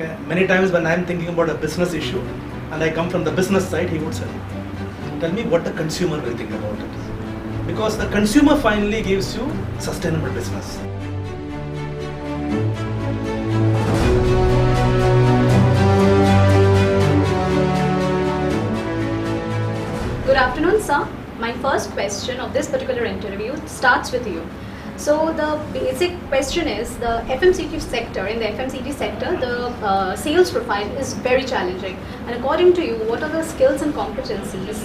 Okay. Many times when I'm thinking about a business issue and I come from the business side, he would say, tell me what the consumer will think about it. Because the consumer finally gives you sustainable business. Good afternoon, sir. My first question of this particular interview starts with you. So the basic question is, the FMCG sector, in the FMCG sector, the sales profile is very challenging. And according to you, what are the skills and competencies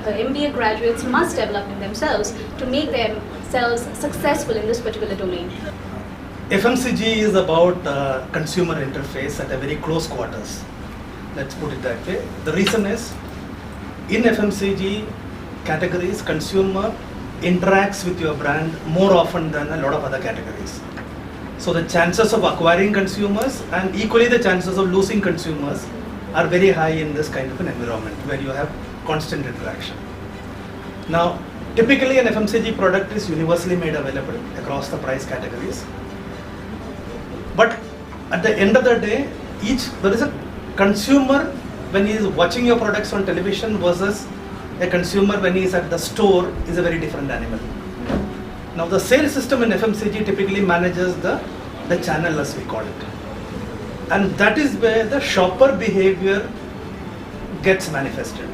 MBA graduates must develop in themselves to make themselves successful in this particular domain? FMCG is about consumer interface at a very close quarters. Let's put it that way. The reason is, in FMCG categories, consumer interacts with your brand more often than a lot of other categories. So the chances of acquiring consumers and equally the chances of losing consumers are very high in this kind of an environment where you have constant interaction. Now, typically an FMCG product is universally made available across the price categories. But at the end of the day, there is a consumer when he is watching your products on television versus a consumer when he is at the store is a very different animal. Now the sales system in FMCG typically manages the channel, as we call it. And that is where the shopper behavior gets manifested.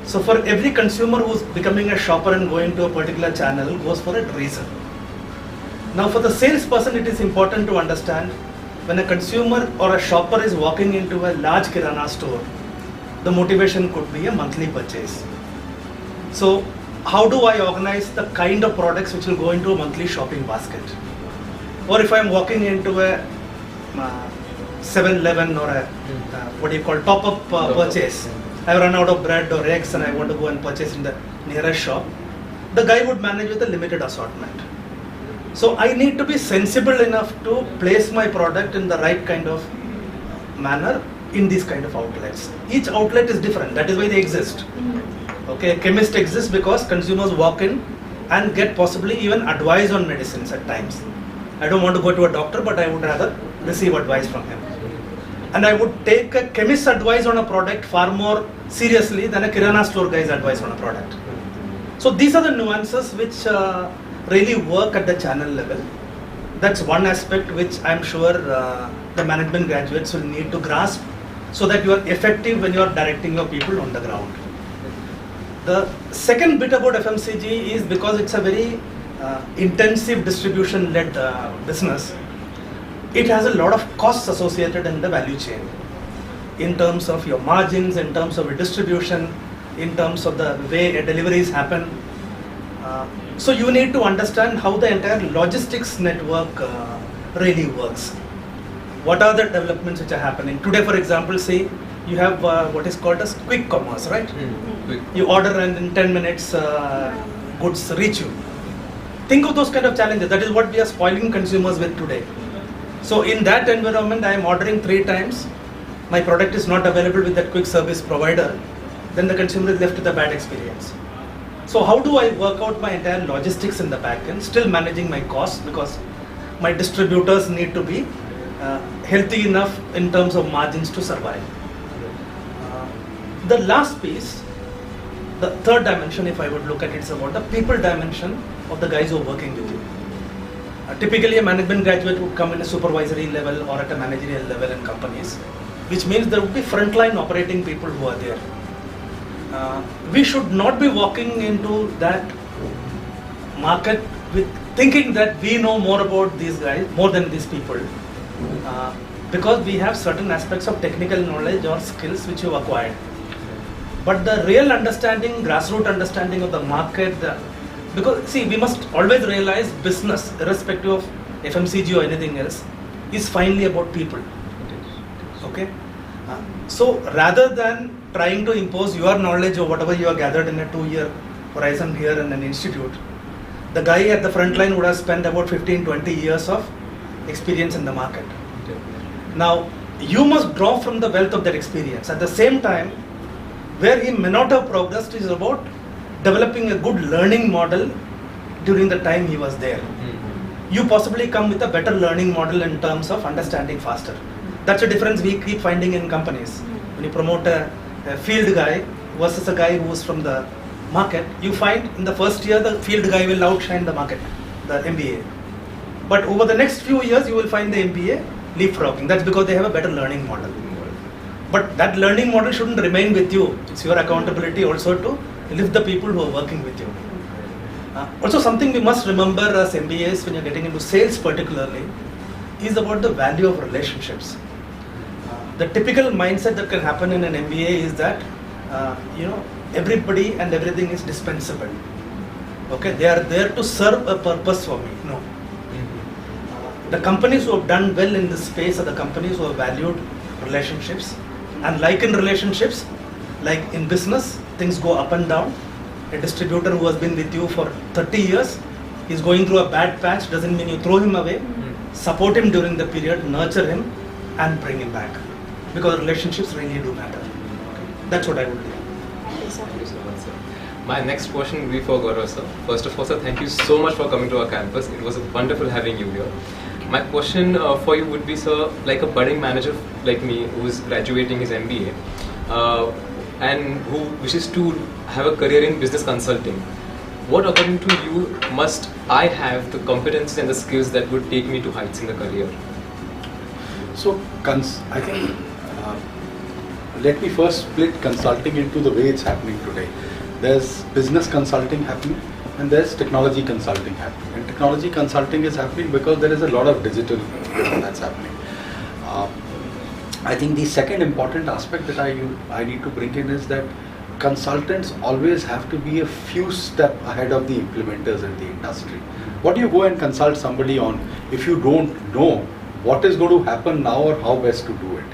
So for every consumer who's becoming a shopper and going to a particular channel goes for a reason. Now for the salesperson, it is important to understand when a consumer or a shopper is walking into a large kirana store, the motivation could be a monthly purchase. So how do I organize the kind of products which will go into a monthly shopping basket? Or if I'm walking into a 7-Eleven or a top-up purchase, I run out of bread or eggs and I want to go and purchase in the nearest shop, the guy would manage with a limited assortment. So I need to be sensible enough to place my product in the right kind of manner in these kind of outlets. Each outlet is different, that is why they exist. Okay, a chemist exists because consumers walk in and get possibly even advice on medicines at times. I don't want to go to a doctor, but I would rather receive advice from him. And I would take a chemist's advice on a product far more seriously than a kirana store guy's advice on a product. So these are the nuances which really work at the channel level. That's one aspect which I'm sure the management graduates will need to grasp so that you are effective when you are directing your people on the ground. The second bit about FMCG is because it's a very intensive distribution-led business, it has a lot of costs associated in the value chain in terms of your margins, in terms of your distribution, in terms of the way deliveries happen. So you need to understand how the entire logistics network really works. What are the developments which are happening? Today, for example, say you have what is called as quick commerce, right? Quick. You order and in 10 minutes goods reach you. Think of those kind of challenges. That is what we are spoiling consumers with today. So in that environment, I am ordering 3 times. My product is not available with that quick service provider. Then the consumer is left with a bad experience. So how do I work out my entire logistics in the back end, still managing my costs because my distributors need to be healthy enough in terms of margins to survive. The last piece, the third dimension, if I would look at it, is about the people dimension of the guys who are working with you. Typically a management graduate would come in a supervisory level or at a managerial level in companies, which means there would be frontline operating people who are there. We should not be walking into that market with thinking that we know more about these guys, more than these people, because we have certain aspects of technical knowledge or skills which you've acquired. But the real understanding, grassroots understanding of the market, because see, we must always realize business, irrespective of FMCG or anything else, is finally about people. Okay? So rather than trying to impose your knowledge or whatever you have gathered in a 2-year horizon here in an institute, the guy at the front line would have spent about 15-20 years of experience in the market. Now, you must draw from the wealth of that experience. At the same time, where he may not have progressed is about developing a good learning model during the time he was there. You possibly come with a better learning model in terms of understanding faster. That's a difference we keep finding in companies. When you promote a field guy versus a guy who is from the market, you find in the first year the field guy will outshine the market, the MBA. But over the next few years, you will find the MBA leapfrogging. That's because they have a better learning model. But that learning model shouldn't remain with you. It's your accountability also to lift the people who are working with you. Also, something we must remember as MBAs when you're getting into sales particularly is about the value of relationships. The typical mindset that can happen in an MBA is that everybody and everything is dispensable. Okay, they are there to serve a purpose for me. No. The companies who have done well in this space are the companies who have valued relationships. And like in relationships, like in business, things go up and down. A distributor who has been with you for 30 years is going through a bad patch, doesn't mean you throw him away. Support him during the period, nurture him and bring him back. Because relationships really do matter. That's what I would do. Thank you so much, sir. My next question will be for Gaurav sir. First of all, sir, thank you so much for coming to our campus. It was wonderful having you here. My question for you would be, sir, like a budding manager like me who is graduating his MBA and who wishes to have a career in business consulting, what according to you must I have the competencies and the skills that would take me to heights in the career? So, I think let me first split consulting into the way it's happening today. There's business consulting happening and there's technology consulting happening. And technology consulting is happening because there is a lot of digital that's happening. I think the second important aspect that I need to bring in is that consultants always have to be a few steps ahead of the implementers in the industry. What do you go and consult somebody on if you don't know what is going to happen now or how best to do it?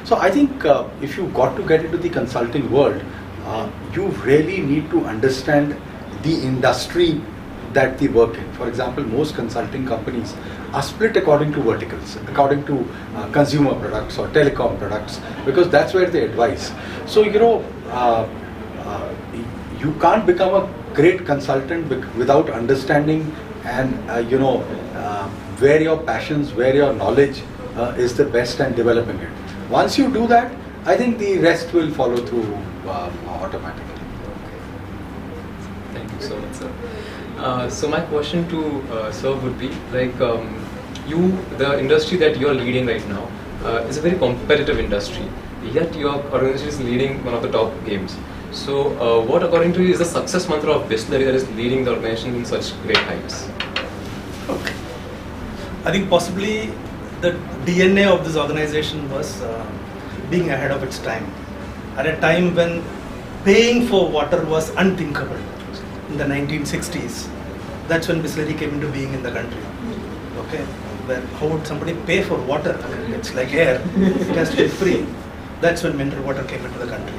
So I think if you got to get into the consulting world, you really need to understand the industry that they work in. For example, most consulting companies are split according to verticals, according to consumer products or telecom products, because that's where they advise. So, you can't become a great consultant without understanding and, where your passions, where your knowledge is the best and developing it. Once you do that, I think the rest will follow through automatically. Thank you so much, sir. So my question to sir would be like, the industry that you are leading right now is a very competitive industry, yet your organization is leading one of the top games. So what according to you is the success mantra of Bisleri that is leading the organization in such great heights? Okay. I think possibly the DNA of this organization was being ahead of its time. At a time when paying for water was unthinkable in the 1960s. That's when Bisleri came into being in the country. Okay, where how would somebody pay for water? I mean, it's like air, it has to be free. That's when mineral water came into the country.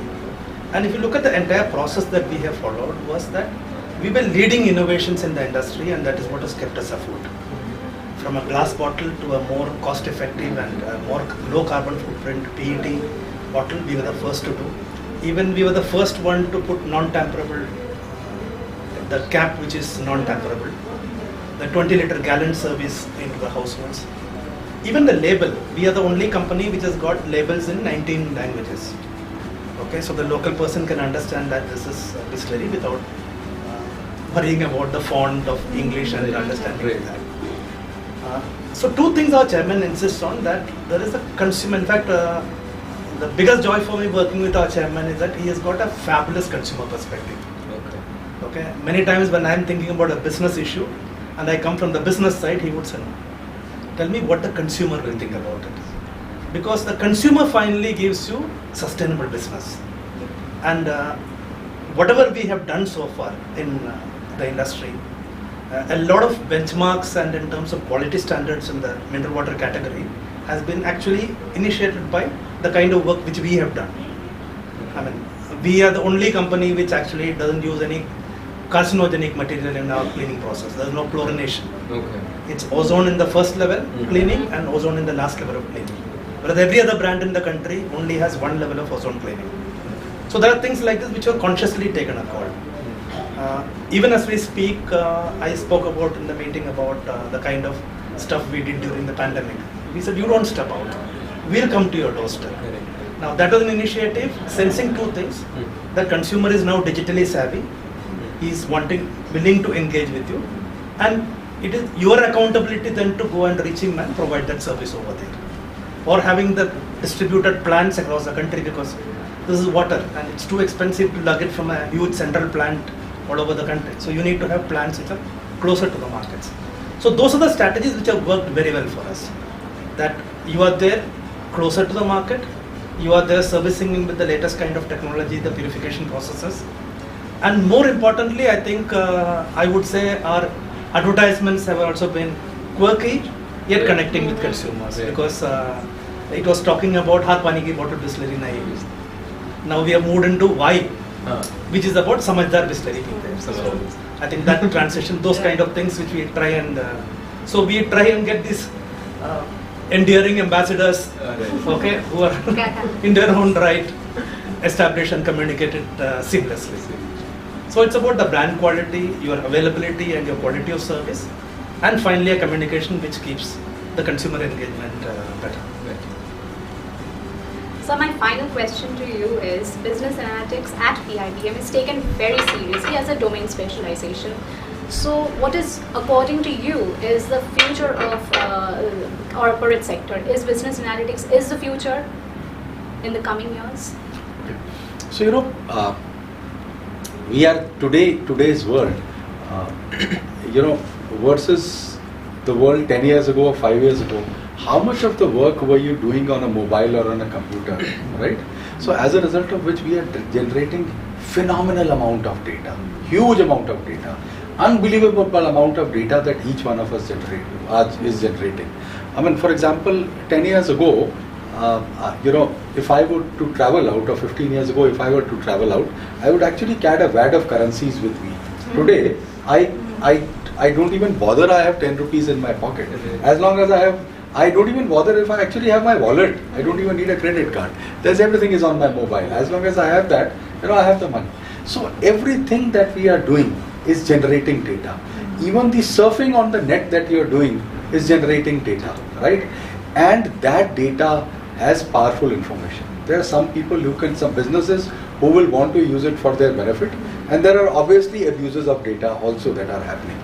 And if you look at the entire process that we have followed, was that we were leading innovations in the industry, and that is what has kept us afloat. From a glass bottle to a more cost-effective and more low-carbon footprint PET bottle, we were the first to do. Even we were the first one to put non-tamperable, the cap which is non-tamperable, the 20-liter gallon service into the households. Even the label, we are the only company which has got labels in 19 languages. Okay, so the local person can understand that this is Bisleri without worrying about the font of English and understanding that. So two things our chairman insists on, that there is a consumer, in fact, the biggest joy for me working with our chairman is that he has got a fabulous consumer perspective. Okay, many times when I am thinking about a business issue and I come from the business side, he would say, tell me what the consumer will think about it. Because the consumer finally gives you sustainable business. And whatever we have done so far in the industry, a lot of benchmarks and in terms of quality standards in the mineral water category has been actually initiated by the kind of work which we have done. I mean, we are the only company which actually doesn't use any carcinogenic material in our cleaning process. There is no chlorination. Okay. It's ozone in the first level cleaning and ozone in the last level of cleaning. Whereas every other brand in the country only has one level of ozone cleaning. So there are things like this which are consciously taken a call. Even as we speak, I spoke about in the meeting about the kind of stuff we did during the pandemic. We said, you don't step out. we'll come to your doorstep. Now that was an initiative sensing two things. The consumer is now digitally savvy. He's willing to engage with you, and it is your accountability then to go and reach him and provide that service over there. Or having the distributed plants across the country, because this is water and it's too expensive to lug it from a huge central plant all over the country. So you need to have plants which are closer to the markets. So those are the strategies which have worked very well for us. That you are there closer to the market, you are there servicing him with the latest kind of technology, the purification processes. And more importantly, I think I would say our advertisements have also been quirky yet connecting with consumers, because it was talking about har pani ki bottle Bisleri nahi hai. Now we have moved into why, which is about Samajhdar Bisleri people. So I think that transition, those kind of things which we try and we try and get these endearing ambassadors, okay, who are in their own right established and communicated seamlessly. So it's about the brand quality, your availability and your quality of service, and finally a communication which keeps the consumer engagement better. So my final question to you is, business analytics at PIBM is taken very seriously as a domain specialization. So what is, according to you, is the future of corporate sector? Is business analytics is the future in the coming years? So we are today's world, versus the world 10 years ago or 5 years ago. How much of the work were you doing on a mobile or on a computer, right? So as a result of which we are generating phenomenal amount of data, huge amount of data, unbelievable amount of data that each one of us is generating. I mean, for example, 10 years ago, if I were to travel out, or 15 years ago, if I were to travel out, I would actually carry a wad of currencies with me. Today, I don't even bother I have 10 rupees in my pocket. As long as I don't even bother if I actually have my wallet. I don't even need a credit card. Everything is on my mobile. As long as I have that, I have the money. So everything that we are doing is generating data. Even the surfing on the net that you are doing is generating data, right? And that data has powerful information. There are some businesses who will want to use it for their benefit, and there are obviously abuses of data also that are happening.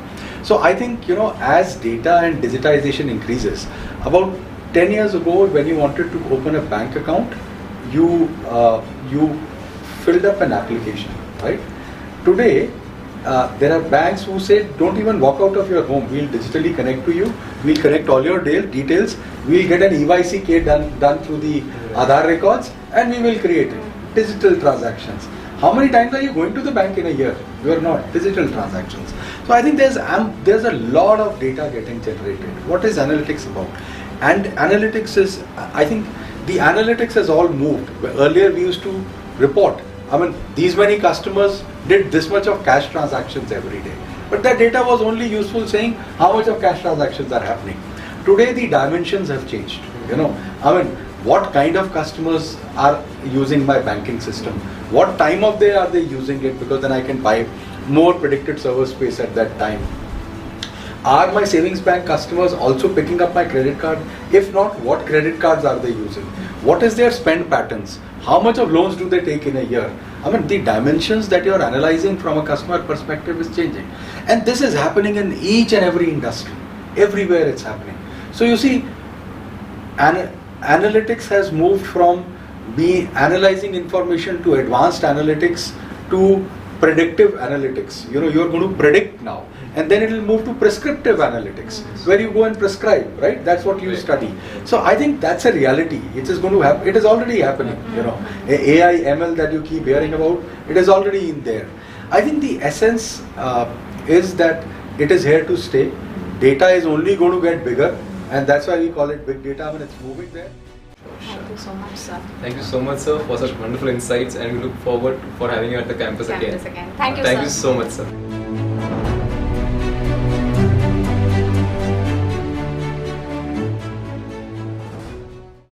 So I think, as data and digitization increases, about 10 years ago when you wanted to open a bank account, you filled up an application, right? Today, there are banks who say, don't even walk out of your home, we'll digitally connect to you, we'll connect all your details, we'll get an EYCK done through the Aadhaar records, and we will create it. Digital transactions. How many times are you going to the bank in a year? You are not. Digital transactions. So I think there's a lot of data getting generated. What is analytics about? And analytics is, I think the analytics has all moved. Earlier we used to report, these many customers did this much of cash transactions every day. But that data was only useful saying how much of cash transactions are happening. Today the dimensions have changed. What kind of customers are using my banking system? What time of day are they using it? Because then I can buy more predicted server space at that time. Are my savings bank customers also picking up my credit card? If not, what credit cards are they using? What is their spend patterns? How much of loans do they take in a year? The dimensions that you are analyzing from a customer perspective is changing. And this is happening in each and every industry. Everywhere it's happening. So you see, analytics has moved from analyzing information to advanced analytics to predictive analytics. You're going to predict now, and then it will move to prescriptive analytics, where you go and prescribe, right? That's what you study. So I think that's a reality. It is going to happen. It is already happening. AI, ML that you keep hearing about, it is already in there. I think the essence is that it is here to stay. Data is only going to get bigger, and that's why we call it big data. It's moving there. Thank you so much, sir. Thank you so much, sir, for such wonderful insights, and we look forward for having you at the campus again. Thank you, sir. Thank you so much, sir.